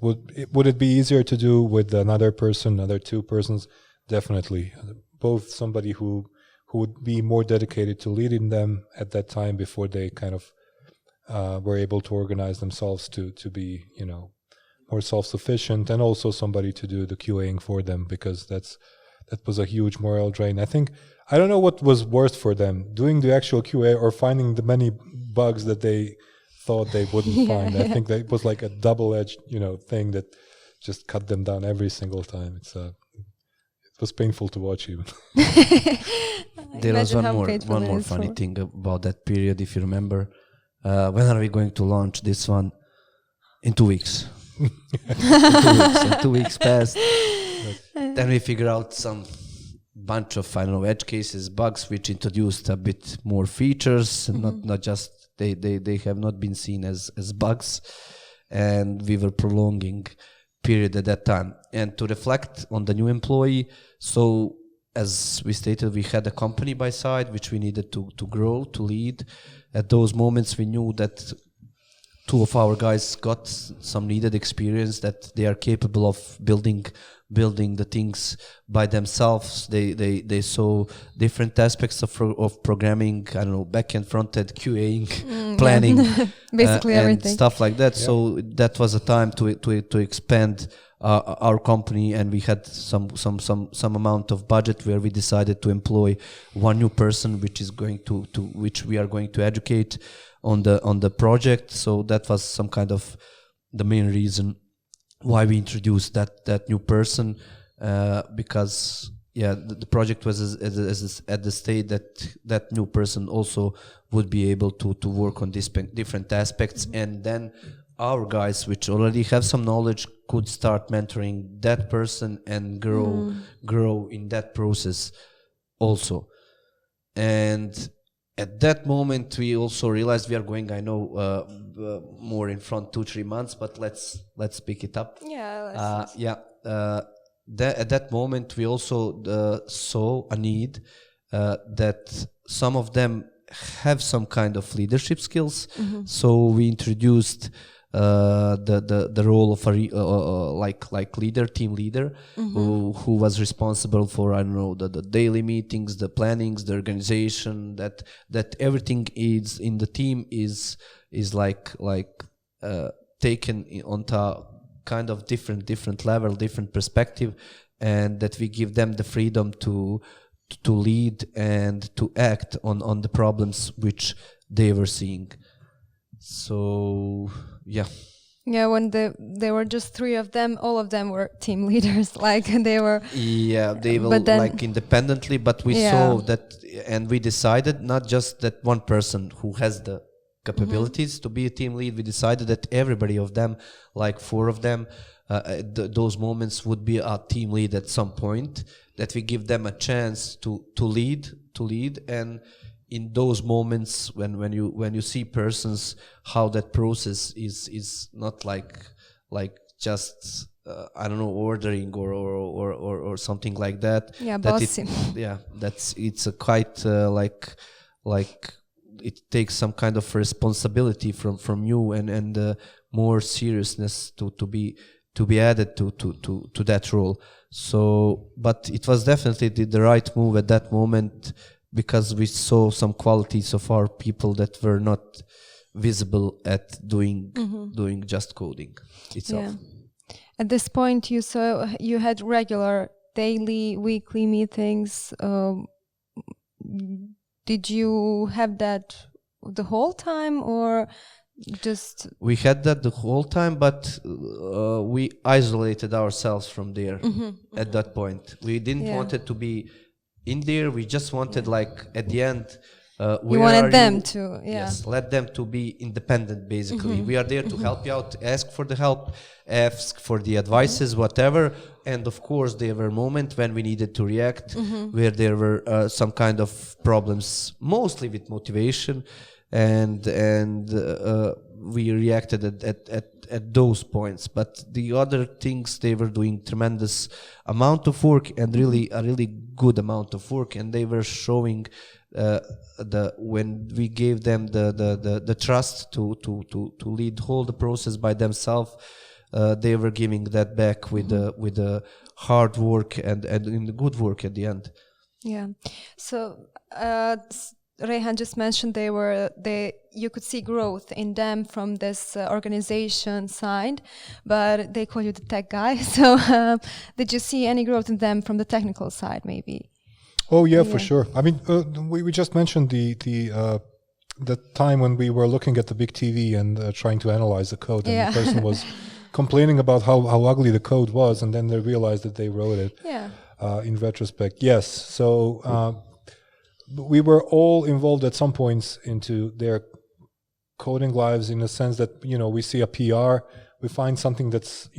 would it be easier to do with another person, another two persons? Definitely. Both somebody who would be more dedicated to leading them at that time before they kind of were able to organize themselves to be, more self-sufficient, and also somebody to do the QAing for them, because that was a huge morale drain. I don't know what was worse for them, doing the actual QA or finding the many bugs that they thought they wouldn't find. I think that it was like a double-edged, thing that just cut them down every single time. It was painful to watch even. There was one more funny thing about that period, if you remember. When are we going to launch this one? In 2 weeks. And 2 weeks passed. Then we figure out some bunch of edge cases, bugs, which introduced a bit more features, not just they have not been seen as bugs, and we were prolonging period at that time. And to reflect on the new employee, so as we stated, we had a company by side which we needed to grow, to lead. At those moments, we knew that two of our guys got some needed experience, that they are capable of building the things by themselves. They saw different aspects of programming, I don't know, back-end, front-end, QAing, planning, basically and everything, stuff like that. Yeah. So that was a time to expand our company, and we had some amount of budget where we decided to employ one new person, which is going to which we are going to educate on the project. So that was some kind of the main reason why we introduced that new person, because the project was at the state that new person also would be able to work on these different aspects, and then our guys, which already have some knowledge, could start mentoring that person and grow in that process also. And at that moment, we also realized we are going, I know, more in front 2-3 months, but let's pick it up. At that moment, we also saw a need that some of them have some kind of leadership skills. So we introduced the role of a team leader, who was responsible for, I don't know, the daily meetings, the plannings, the organization, that everything is in the team is taken onto kind of different level, different perspective, and that we give them the freedom to lead and to act on the problems which they were seeing. So when they were just three of them, all of them were team leaders, like they were they will like independently, but we saw that, and we decided not just that one person who has the capabilities to be a team lead. We decided that everybody of them, like 4 of them, those moments would be a team lead at some point, that we give them a chance to lead. And in those moments when you see persons, how that process is not like just I don't know, ordering or something like that. Yeah, that bossy. It's a quite like it takes some kind of responsibility from you and more seriousness to be added to that role. So, but it was definitely the right move at that moment, because we saw some qualities of our people that were not visible at doing just coding itself. Yeah. At this point, you had regular daily, weekly meetings. Did you have that the whole time, or just? We had that the whole time, but we isolated ourselves from there at that point. We didn't want it to be in there. We just wanted, like, at the end, you wanted them to, yes, let them to be independent, basically. We are there to help you out, ask for the help, ask for the advices, whatever. And of course, there were moments when we needed to react, where there were some kind of problems, mostly with motivation, and we reacted at those points. But the other things, they were doing tremendous amount of work, and really a really good amount of work, and they were showing when we gave them the trust to lead whole the process by themselves, they were giving that back with the hard work and in the good work at the end. Yeah. So Rejhan just mentioned you could see growth in them from this organization side, but they call you the tech guy. So did you see any growth in them from the technical side, maybe? Oh yeah, for sure. I mean, we just mentioned the time when we were looking at the big TV and trying to analyze the code, and the person was complaining about how ugly the code was, and then they realized that they wrote it. Yeah. In retrospect, yes. So we were all involved at some points into their coding lives, in the sense that, we see a PR, we find something that's,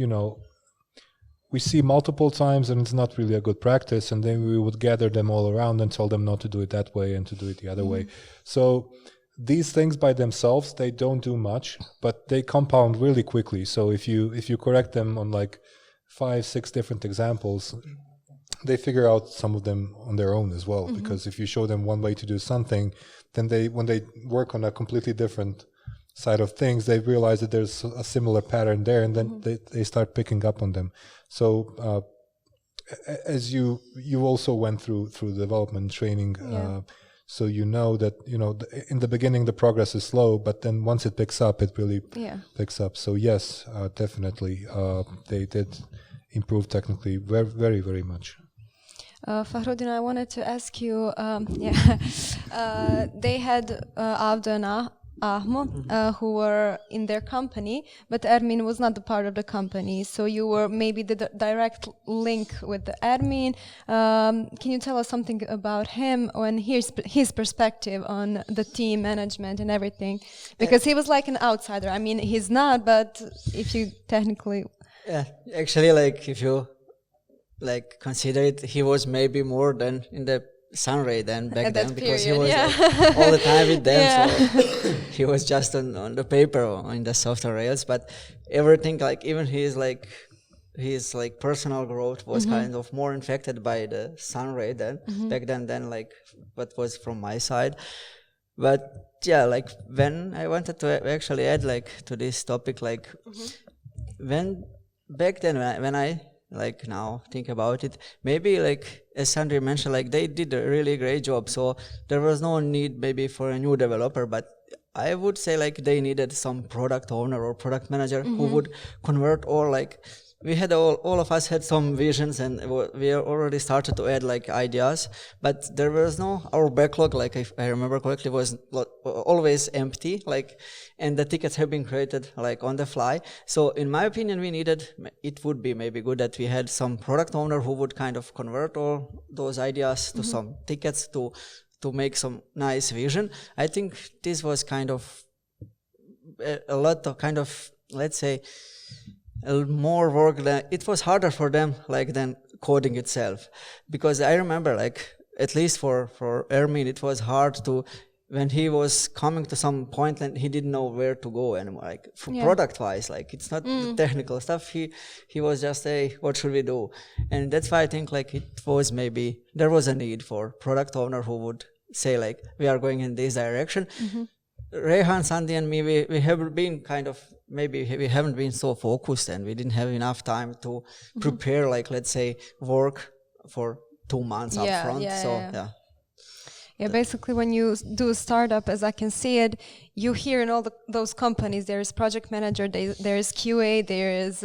we see multiple times and it's not really a good practice, and then we would gather them all around and tell them not to do it that way and to do it the other way. So these things by themselves, they don't do much, but they compound really quickly. So if you correct them on like 5-6 different examples, they figure out some of them on their own as well, because if you show them one way to do something, then when they work on a completely different side of things, they realize that there's a similar pattern there, and then they start picking up on them. So as you also went through development training, so that in the beginning the progress is slow, but then once it picks up, it really picks up. So yes, definitely they did improve technically very, very, very much. Fahrudin, I wanted to ask you, they had Avda and Ahmo, who were in their company, but Ermin was not the part of the company. So you were maybe the direct link with the Ermin. Can you tell us something about him and his perspective on the team management and everything? Because he was like an outsider. I mean, he's not, but if you technically... Yeah, actually, like, if you consider it, he was maybe more than in the Sunray than back then, because he was like, all the time with them. So he was just on the paper or in the software rails, but everything, like, even his personal growth was kind of more infected by the Sunray than back then than like what was from my side. But yeah, like, when I wanted to actually add to this topic, when back then when I now think about it, maybe as Sandi mentioned, they did a really great job, so there was no need maybe for a new developer, but I would say they needed some product owner or product manager who would convert all we had all of us had some visions, and we already started to add ideas, but there was our backlog, if I remember correctly, was always empty, and the tickets have been created on the fly. So in my opinion, it would be maybe good that we had some product owner who would kind of convert all those ideas to some tickets to make some nice vision. I think this was kind of a lot of kind of, let's say, more work than it was harder for them than coding itself, because I remember at least for Ermin, it was hard to, when he was coming to some point, and he didn't know where to go anymore. Like product wise, like it's not the technical stuff. He was just, hey, what should we do? And that's why I think like it was maybe there was a need for product owner who would say like, we are going in this direction. Rejhan, Sandi, and me, we have been kind of, maybe we haven't been so focused, and we didn't have enough time to prepare, like, let's say, work for 2 months up front. Yeah, basically when you do a startup, as I can see it, you hear in all those companies, there is project manager, there is QA, there is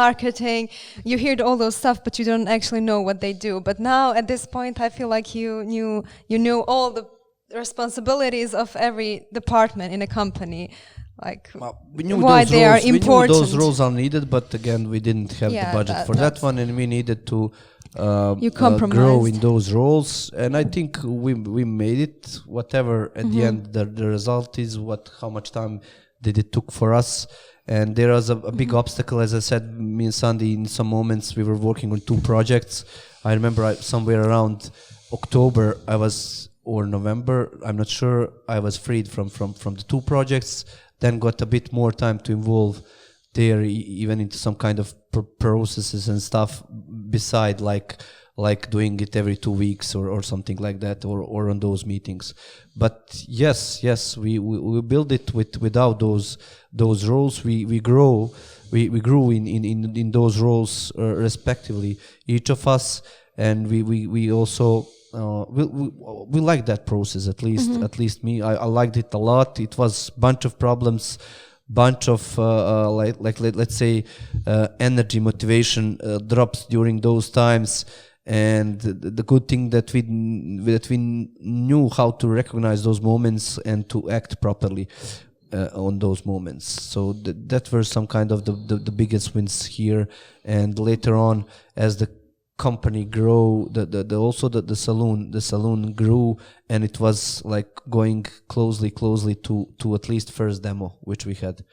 marketing. You hear all those stuff, but you don't actually know what they do. But now at this point, I feel like you knew all the responsibilities of every department in a company. Like we knew why they are important. We knew those roles are needed, but again, we didn't have the budget for that one, and we needed to grow in those roles. And I think we made it. Whatever at the end, the result is how much time did it took for us. And there was a big obstacle, as I said. Me and Sandi, in some moments, we were working on 2 projects. I remember somewhere around October, or November, I'm not sure, I was freed from the 2 projects. Then got a bit more time to involve there, even into some kind of processes and stuff beside like doing it every 2 weeks or something like that, or on those meetings. But yes, we build it without those roles. We grew in those roles respectively, each of us, and we also we like that process, at least me. I liked it a lot. It was bunch of problems, bunch of let's say energy, motivation drops during those times. And the good thing that we knew how to recognize those moments and to act properly on those moments. So that were some kind of the biggest wins here. And later on, as the company grow, the saloon grew, and it was like going closely to at least first demo which we had.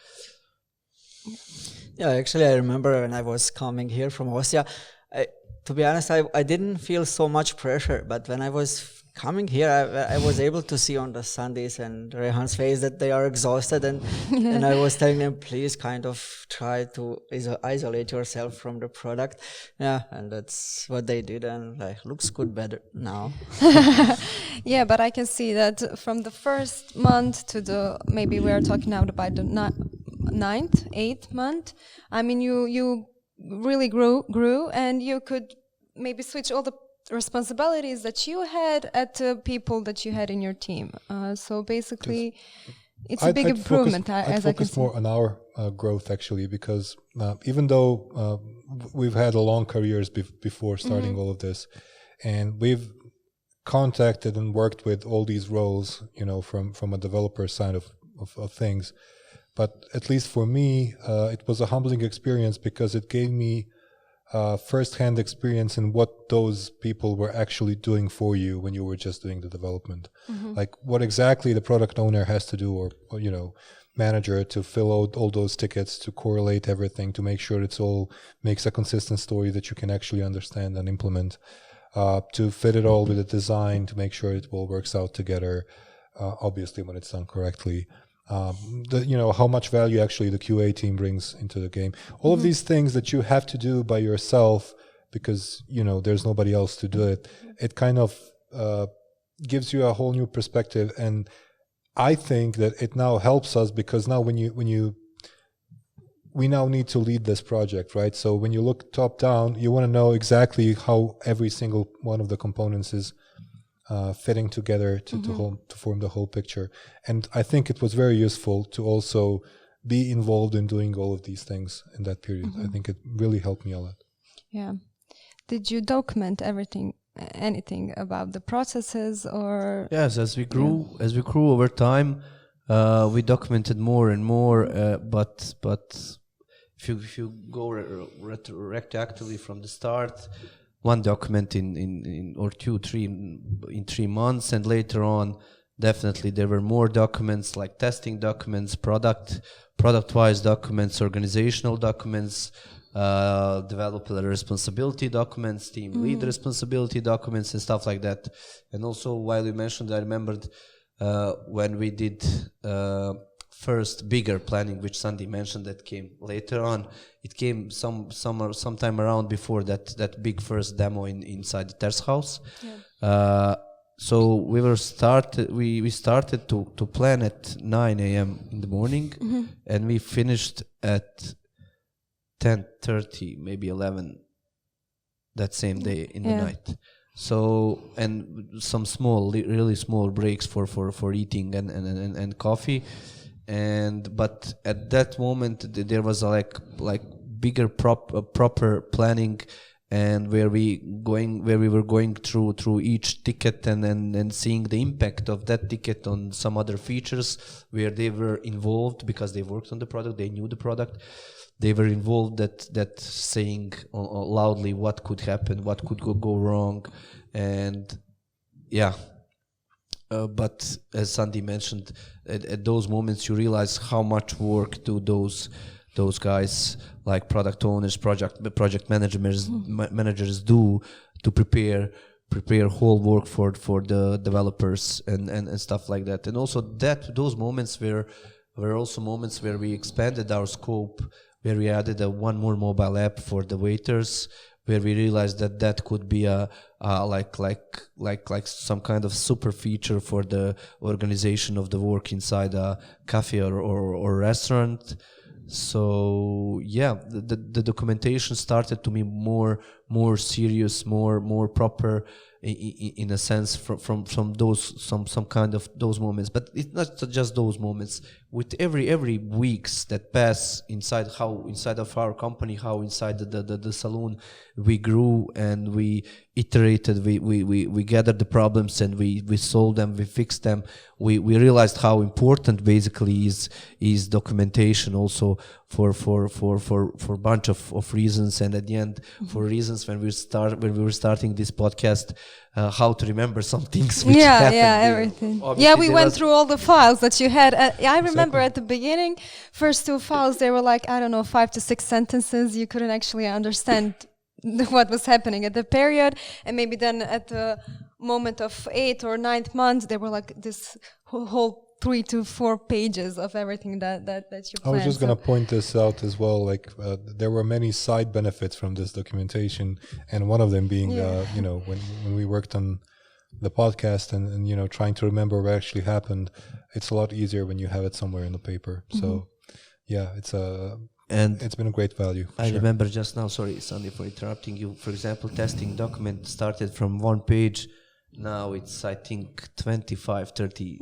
Yeah, actually I remember when I was coming here from Austria, to be honest, I didn't feel so much pressure, but when I was coming here, I was able to see on the Sandi's and Rejhan's face that they are exhausted, and and I was telling them, please kind of try to isolate yourself from the product. Yeah, and that's what they did, and like looks good better now. Yeah, but I can see that from the first month to maybe we are talking now about the 9th, 8th month. I mean, you really grew, and you could maybe switch all the responsibilities that you had at the people that you had in your team. So basically, it's a big improvement. I'd focus more on our growth, actually, because even though we've had a long careers before starting all of this, and we've contacted and worked with all these roles, from a developer side of things. But at least for me, it was a humbling experience because it gave me first-hand experience in what those people were actually doing for you when you were just doing the development. Like what exactly the product owner has to do, or manager, to fill out all those tickets, to correlate everything, to make sure it's all makes a consistent story that you can actually understand and implement, to fit it all with the design, to make sure it all works out together, obviously when it's done correctly. How much value actually the QA team brings into the game. All of these things that you have to do by yourself because, there's nobody else to do it. It kind of gives you a whole new perspective. And I think that it now helps us because now we now need to lead this project, right? So when you look top down, you want to know exactly how every single one of the components is fitting together to form the whole picture. And I think it was very useful to also be involved in doing all of these things in that period. I think it really helped me a lot. Yeah. Did you document anything about the processes or? Yes, as we grew over time, we documented more and more. But if you go retroactively from the start, one document in or 2, 3 in 3 months, and later on definitely there were more documents like testing documents, product-wise documents, organizational documents, developer responsibility documents, team lead responsibility documents, and stuff like that. And also, while you mentioned, I remembered when we did first bigger planning, which Sandi mentioned, that came later on. It came sometime around before that big first demo inside the Terrace House. Yeah. So we started to plan at 9 a.m. in the morning, and we finished at 10:30, maybe 11 that same day in the night. So, and some really small breaks for eating and coffee. But at that moment there was like bigger proper planning, and where we were going through each ticket and seeing the impact of that ticket on some other features where they were involved, because they worked on the product, they knew the product, they were involved, that saying loudly what could happen, what could go wrong. And but as Sandi mentioned, at those moments you realize how much work do those guys, like product owners, project managers do to prepare whole work for the developers and stuff like that. And also those moments were also moments where we expanded our scope, where we added one more mobile app for the waiters, where we realized that could be like some kind of super feature for the organization of the work inside a cafe or restaurant. So the documentation started to be more serious, more proper in a sense from those some kind of those moments. But it's not just those moments. With every weeks that pass inside of our company, how inside the saloon we grew and we iterated, we gathered the problems and we solved them, we fixed them. We realized how important basically is documentation also for bunch of reasons, and at the end for reasons when we were starting this podcast, how to remember some things which happened. Everything. Obviously We went through all the files that you had. I remember at the beginning, first two files, they were like, 5 to 6 sentences. You couldn't actually understand what was happening at the period, and maybe then at the moment of 8th or 9th month, they were like this whole 3 to 4 pages of everything that you planned. I was just going to point this out as well. Like there were many side benefits from this documentation, and one of them being, when we worked on the podcast and trying to remember what actually happened, it's a lot easier when you have it somewhere in the paper. So it's been a great value. I remember just now, sorry Sandi for interrupting you, for example, testing document started from 1 page. Now it's, I think, 25, 30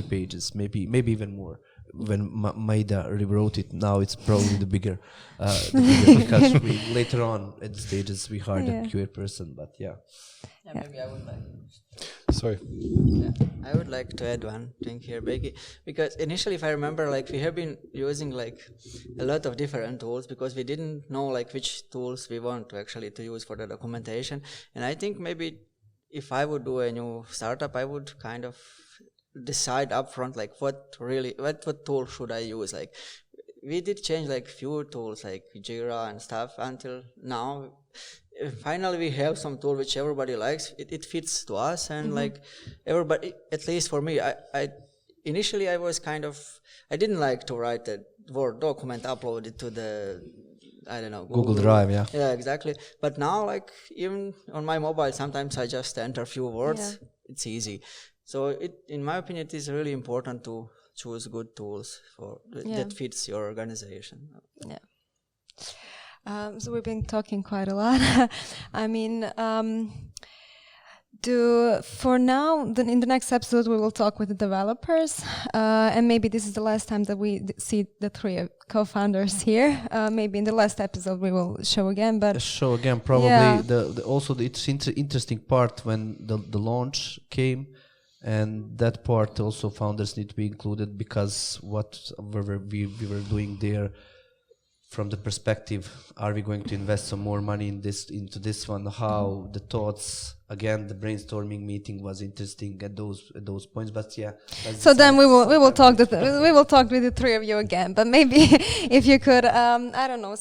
pages, maybe even more. When Maida rewrote it, now it's probably the bigger because later on at the stages we hired a QA person, but maybe I would like. Sorry. I would like to add one thing here, Becky, because initially, if I remember, we have been using a lot of different tools because we didn't know which tools we want to use for the documentation, and I think maybe if I would do a new startup, I would kind of decide upfront what tool should I use. We did change few tools like Jira and stuff until now. Finally we have some tool which everybody likes. It fits to us, and everybody, at least for me, I initially I was I didn't like to write a Word document, upload it to the Google Drive. Yeah, exactly. But now even on my mobile, sometimes I just enter a few words. It's easy. So in my opinion, it is really important to choose good tools that fits your organization. So we've been talking quite a lot. I mean, for now, then in the next episode, we will talk with the developers, and maybe this is the last time that we see the 3 co-founders here. Maybe in the last episode we will show again, probably. It's interesting part when the launch came, and that part also founders need to be included, because what we were doing there from the perspective, are we going to invest some more money into this one? How the thoughts, again, the brainstorming meeting was interesting at those points. But yeah. So then we will talk with the three of you again. But maybe if you could, I don't know,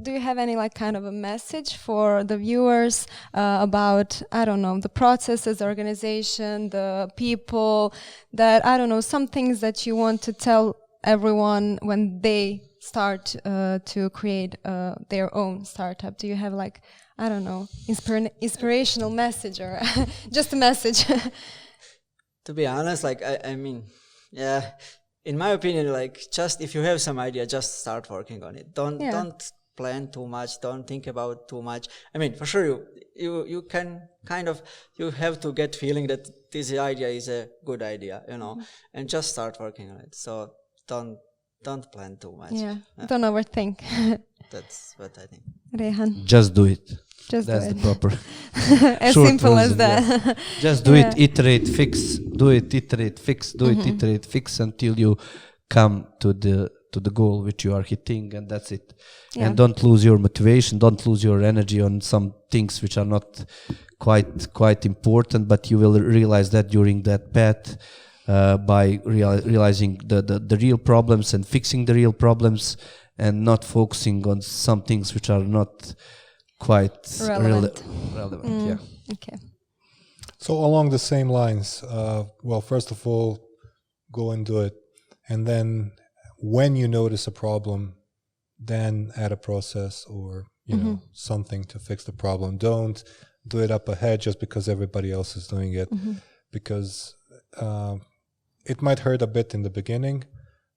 do you have any like kind of a message for the viewers about, I don't know, the processes, the organization, the people, that, I don't know, some things that you want to tell everyone when they start to create their own startup? Do you have like, I don't know, inspirational message or just a message? To be honest, like I mean, yeah, in my opinion, like just if you have some idea, just start working on it. Don't plan too much. Don't think about too much. I mean, for sure you can kind of, you have to get feeling that this idea is a good idea, you know, and just start working on it. So don't plan too much. Yeah, don't overthink. That's what I think. Rejhan. Just do it. Just That's do it. the proper. As short simple as version, that. yeah. Just do it, iterate, fix, do it, iterate, fix, do it, iterate, fix until you come to the goal which you are hitting, and that's it. Yeah. And don't lose your motivation, don't lose your energy on some things which are not quite important, but you will realize that during that path. By realizing the real problems and fixing the real problems, and not focusing on some things which are not quite relevant. Yeah. Okay. So along the same lines, well, first of all, go and do it. And then when you notice a problem, then add a process or, you know, something to fix the problem. Don't do it up ahead just because everybody else is doing it, because it might hurt a bit in the beginning,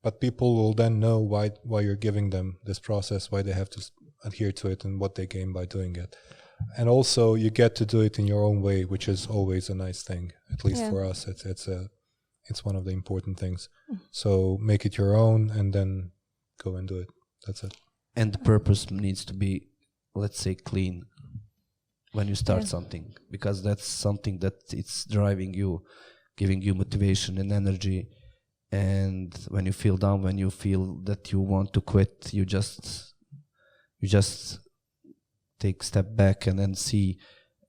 but people will then know why you're giving them this process, why they have to adhere to it, and what they gain by doing it. And also, you get to do it in your own way, which is always a nice thing. At least for us, it's one of the important things. So make it your own, and then go and do it. That's it. And the purpose needs to be, let's say, clean when you start something, because that's something that it's driving you, giving you motivation and energy. And when you feel down, when you feel that you want to quit, you just take a step back and then see,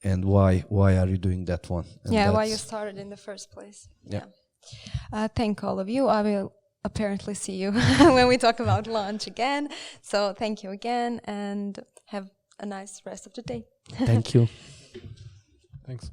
and why are you doing that one? And why you started in the first place. Yeah. Thank all of you. I will apparently see you when we talk about launch again. So thank you again, and have a nice rest of the day. Thank you. Thanks.